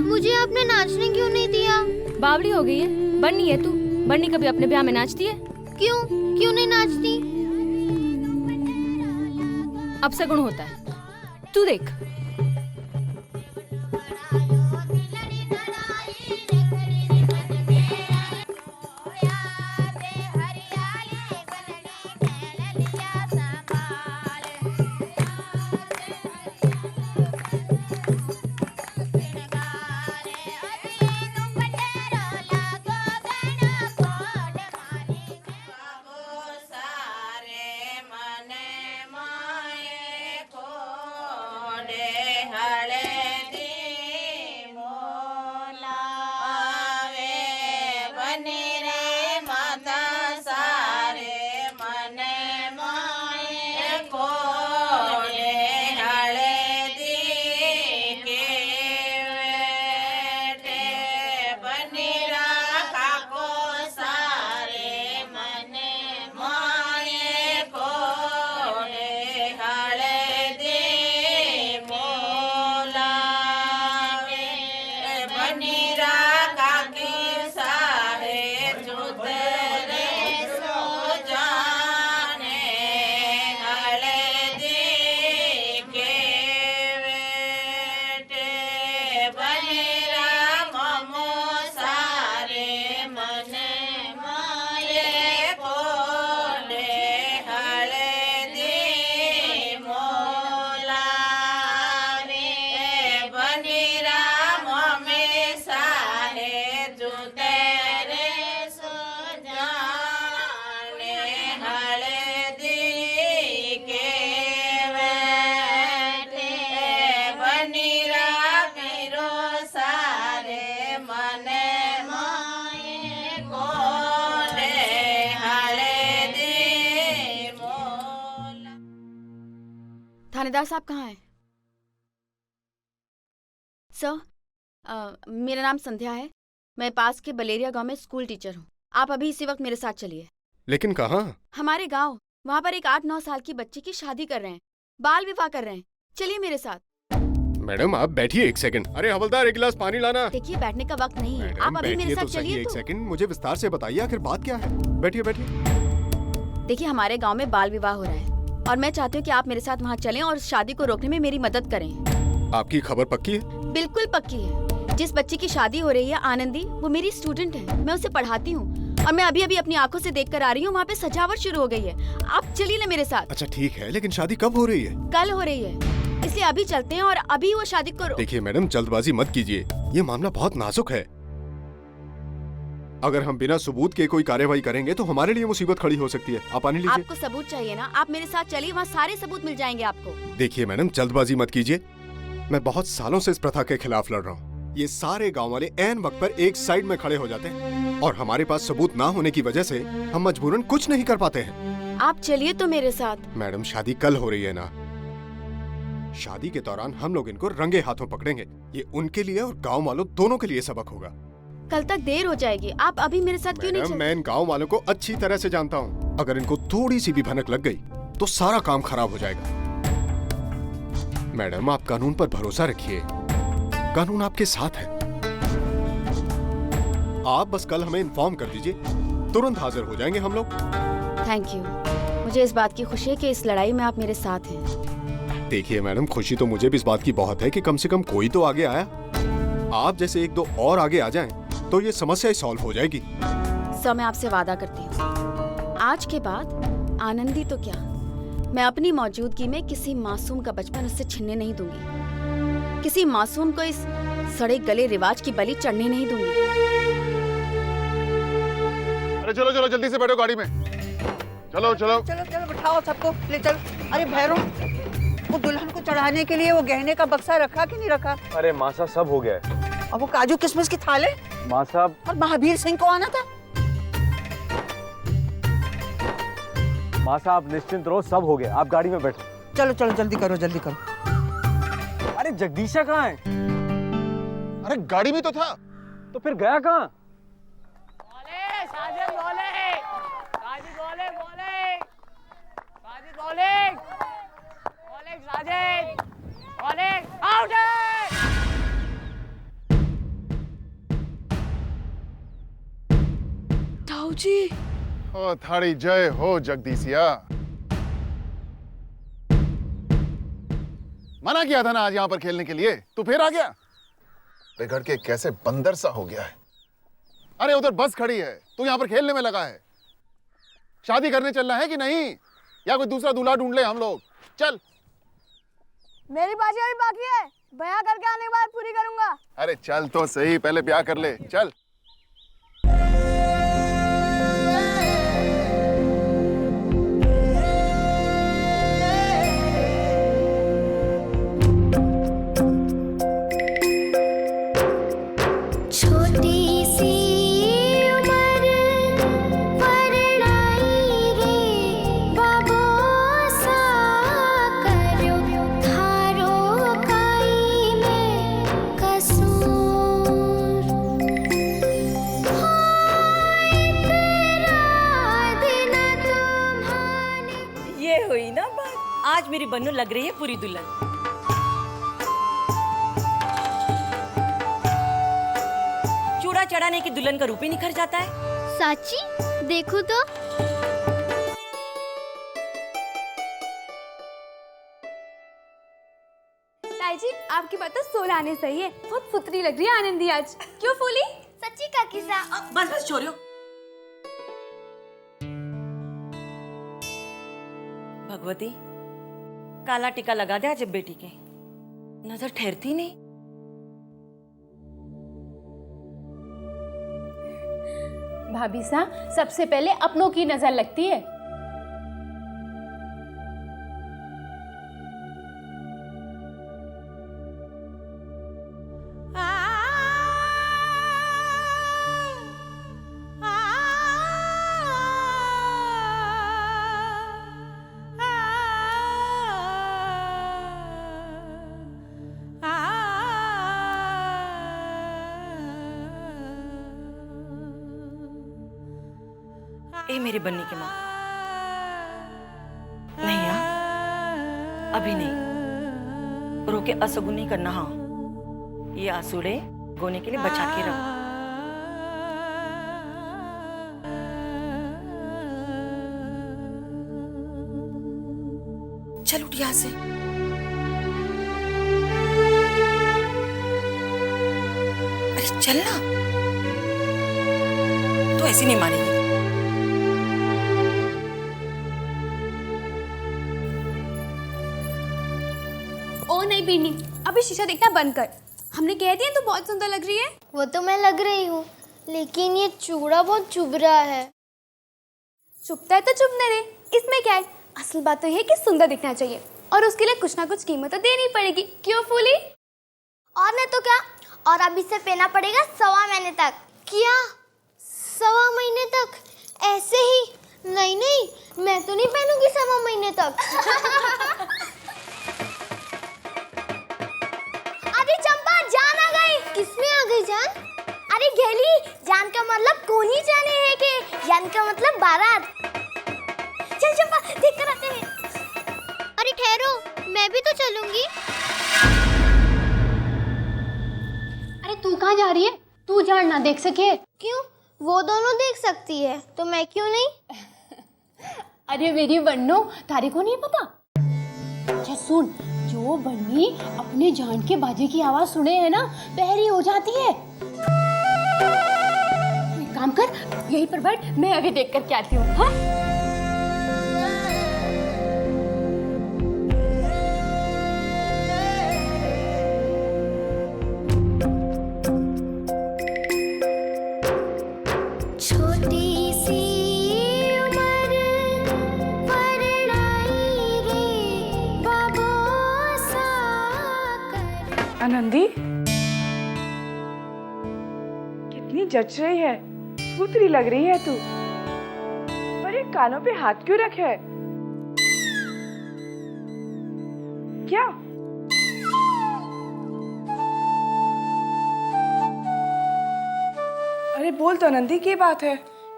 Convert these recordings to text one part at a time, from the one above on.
मुझे आपने नाचने क्यों नहीं दिया? बावली हो गई है, बन्नी है तू। बन्नी कभी अपने ब्याह में नाचती है? क्यों क्यों नहीं नाचती? अब सगुण होता है, तू देख। थानेदार साहब कहाँ हैं? सर, मेरा नाम संध्या है। मैं पास के बलेरिया गांव में स्कूल टीचर हूँ। आप अभी इसी वक्त मेरे साथ चलिए। लेकिन कहाँ? हमारे गांव। वहाँ पर एक 8-9 साल की बच्ची की शादी कर रहे हैं, बाल विवाह कर रहे हैं। चलिए मेरे साथ। मैडम आप बैठिए एक सेकंड। अरे हवलदार, एक गिलास पानी लाना। देखिए, बैठने का वक्त नहीं है, आप अभी मेरे साथ चलिए। एक सेकंड, मुझे विस्तार से बताइए आखिर बात क्या है। बैठिए बैठिए। देखिए, हमारे गाँव में बाल विवाह हो रहा है और मैं चाहती हूँ कि आप मेरे साथ वहाँ चलें और शादी को रोकने में मेरी मदद करें। आपकी खबर पक्की है? बिल्कुल पक्की है। जिस बच्ची की शादी हो रही है, आनंदी, वो मेरी स्टूडेंट है। मैं उसे पढ़ाती हूँ और मैं अभी अभी अपनी आंखों से देखकर आ रही हूँ, वहाँ पे सजावट शुरू हो गई है। आप चलिए ना मेरे साथ। अच्छा ठीक है, लेकिन शादी कब हो रही है? कल हो रही है, इसलिए अभी चलते हैं और अभी वो शादी को। देखिए मैडम, जल्दबाजी मत कीजिए, ये मामला बहुत नाजुक है। अगर हम बिना सबूत के कोई कार्यवाही करेंगे तो हमारे लिए मुसीबत खड़ी हो सकती है। आप पानी लीजिए। आपको सबूत चाहिए ना, आप मेरे साथ चलिए, वहाँ सारे सबूत मिल जाएंगे आपको। देखिए मैडम, जल्दबाजी मत कीजिए। मैं बहुत सालों से इस प्रथा के खिलाफ लड़ रहा हूँ। ये सारे गांव वाले ऐन वक्त पर एक साइड में खड़े हो जाते हैं और हमारे पास सबूत ना होने की वजह से हम मजबूरन कुछ नहीं कर पाते हैं। आप चलिए तो मेरे साथ। मैडम, शादी कल हो रही है ना। शादी के दौरान हम लोग इनको रंगे हाथों पकड़ेंगे। ये उनके लिए और गाँव वालों दोनों के लिए सबक होगा। कल तक देर हो जाएगी, आप अभी मेरे साथ क्यों नहीं चलते? मैं इन गाँव वालों को अच्छी तरह से जानता हूँ। अगर इनको थोड़ी सी भी भनक लग गई तो सारा काम खराब हो जाएगा। मैडम, आप कानून पर भरोसा रखिए, कानून आपके साथ है। आप बस कल हमें इन्फॉर्म कर दीजिए, तुरंत हाजिर हो जाएंगे हम लोग। Thank you. मुझे इस बात की खुशी है कि इस लड़ाई में आप मेरे साथ हैं। देखिए मैडम, खुशी तो मुझे भी इस बात की बहुत है कि कम से कम कोई तो आगे आया। आप जैसे 1-2 और आगे आ जाएं तो ये समस्या सॉल्व हो जाएगी। सर, मैं आपसे वादा करती हूँ, आज के बाद आनंदी तो क्या, मैं अपनी मौजूदगी में किसी मासूम का बचपन उससे छीनने नहीं दूंगी। किसी मासूम को इस सड़े गले रिवाज की बलि चढ़ने नहीं दूंगी। अरे चलो चलो, जल्दी से बैठो गाड़ी में। चलो चलो चलो चलो, बिठाओ सबको, ले चलो। अरे भैरव, वो दुल्हन को चढ़ाने के लिए वो गहने का बक्सा रखा कि नहीं रखा? अरे माँ साहब, सब हो गया है। और वो काजू किशमिश की थाले? माँ साहब। और महावीर सिंह को आना था। माँ साहब निश्चिंत रहो, सब हो गया, आप गाड़ी में बैठो। चलो चलो, जल्दी करो जल्दी करो। अरे जगदीशा कहाँ है? अरे गाड़ी में तो था। तो फिर गया कहाँ? बाबूजी। ओ थारी जय हो जगदीशिया। मना किया था ना आज यहाँ पर खेलने के लिए, तू फिर आ गया। बिगड़ के कैसे बंदर सा हो गया है। अरे उधर बस खड़ी है, तू यहाँ पर खेलने में लगा है। शादी करने चलना है कि नहीं, या कोई दूसरा दूल्हा ढूंढ ले हम लोग। चल। मेरी बाजी अभी बाकी है, ब्याह करके आने के बाद पूरी करूंगा। अरे चल तो सही, पहले ब्याह कर ले, चल। छोटी सी उम्र वरणाई रे बाबो सा करो थारो काई में कसूर हाय तेरा दिन तुम्हारे। ये हुई ना बात। आज मेरी बन्नू लग रही है पूरी दुल्हन। चूड़ा चढ़ाने की दुल्हन का रूप ही निखर जाता है। साची देखो तो। ताई जी आपकी बात तो सोल आने सही है, बहुत फुतरी लग रही है आनंदी आज। क्यों फूली? सच्ची का किस्सा। बस बस छोड़ो। भगवती, काला टीका लगा दे आज बेटी के, नजर ठहरती नहीं। भाभी सा, सबसे पहले अपनों की नजर लगती है। ए मेरी बन्नी की माँ, नहीं यार, अभी नहीं। रो के असगुन नहीं करना। हाँ, ये आंसुड़े गोने के लिए बचा के रखो। चल उठ यहाँ से। अरे चल ना, तो ऐसी नहीं मानेगी। ओ नहीं बीनी, अभी शीशा देखना बंद कर। हमने कह दिया तू बहुत सुंदर लग रही है। वो तो मैं लग रही हूँ, लेकिन ये चूड़ा बहुत चुभ रहा है। चुपता है तो चुपने दे, इसमें क्या है। असल बात तो ये है कि सुंदर दिखना चाहिए, और उसके लिए कुछ ना कुछ कीमत तो देनी पड़ेगी। क्यों फूली? और नहीं तो क्या, और अब इसे पहना पड़ेगा 1.25 महीने तक। क्या 1.25 महीने तक? ऐसे ही? नहीं नहीं, मैं तो नहीं पहनूंगी 1.25 महीने तक। अरे चंपा, जान आ गई। किसमें आ गई जान? अरे घेली, जान का मतलब कोनी जाने है के जान का मतलब बारात। चल चंपा, देख कर आते हैं। अरे ठहरो, मैं भी तो चलूंगी। अरे तू कहाँ जा रही है? तू झाड़ ना देख सके? क्यों? वो दोनों देख सकती है तो मैं क्यों नहीं? अरे मेरी बन्नो, तारी को नहीं पता? अच्छा सुन, जो बन्नी अपने जान के बाजे की आवाज सुने है ना, बहरी हो जाती है। एक काम कर, यहीं पर बैठ, मैं अभी देख कर के आती हूँ। हाँ? छोटी सी उम्र वरणाई रे बाबो सा कर। आनंदी, कितनी जच रही है, फुतरी लग रही है तू। पर ये कानों पे हाथ क्यों रखे है? क्या? अरे बोल तो आनंदी, क्या बात है?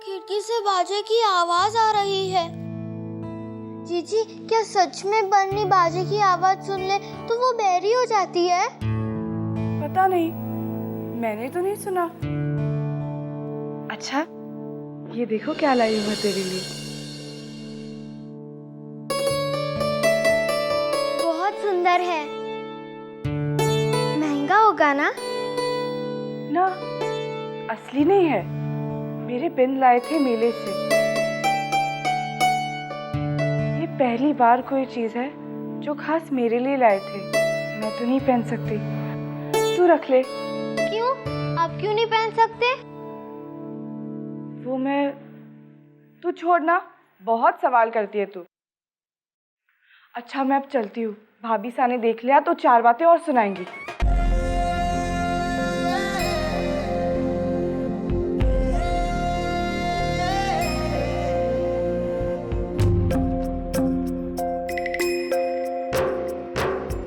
खिड़की से बाजे की आवाज आ रही है। जीजी, क्या सच में बन्नी बाजे की आवाज सुन ले तो वो बहरी हो जाती है? पता नहीं, मैंने तो नहीं सुना। अच्छा, ये देखो क्या लाई हूँ मैं तेरे लिए। बहुत सुंदर है। महंगा होगा ना? ना, असली नहीं है, मेरे बिंद लाए थे मेले से। ये पहली बार कोई चीज है जो खास मेरे लिए लाए थे। मैं तो नहीं पहन सकती, तू रख ले। क्यों? आप क्यों नहीं पहन सकते? वो मैं, तू छोड़ना, बहुत सवाल करती है तू। अच्छा मैं अब चलती हूँ, भाभी सा ने देख लिया तो 4 बातें और सुनाएंगी।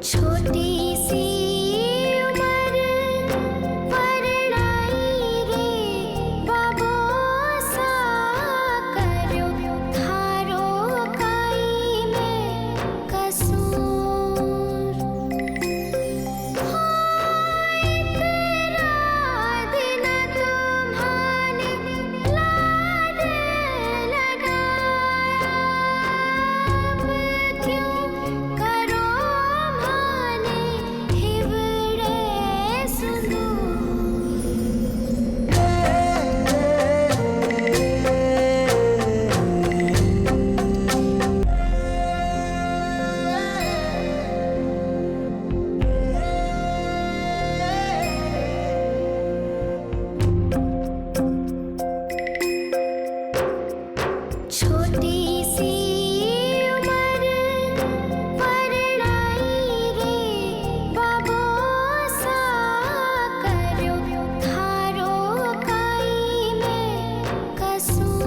छोटी सी उम्र परणाई रे बाबो सा करो थारो काई में कसूर। हाय तेरा दिन तुम्हाने लाड लगाया, अब क्यों करो माने हिवड़े सुंदूर। छोटी सी उम्र परणाई रे बाबो सा करो थारो काई में कसूर।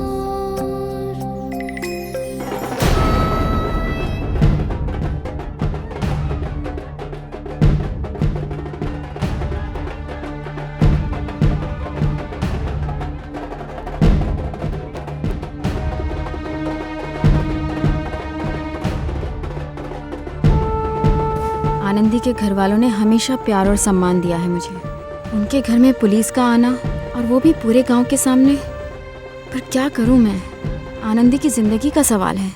आनंदी के घर वालों ने हमेशा प्यार और सम्मान दिया है मुझे। उनके घर में पुलिस का आना, और वो भी पूरे गांव के सामने। पर क्या करूं मैं? आनंदी की जिंदगी का सवाल है।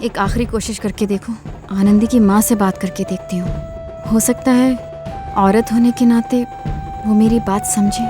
एक आखिरी कोशिश करके देखो, आनंदी की माँ से बात करके देखती हूँ। हो सकता है औरत होने के नाते वो मेरी बात समझे।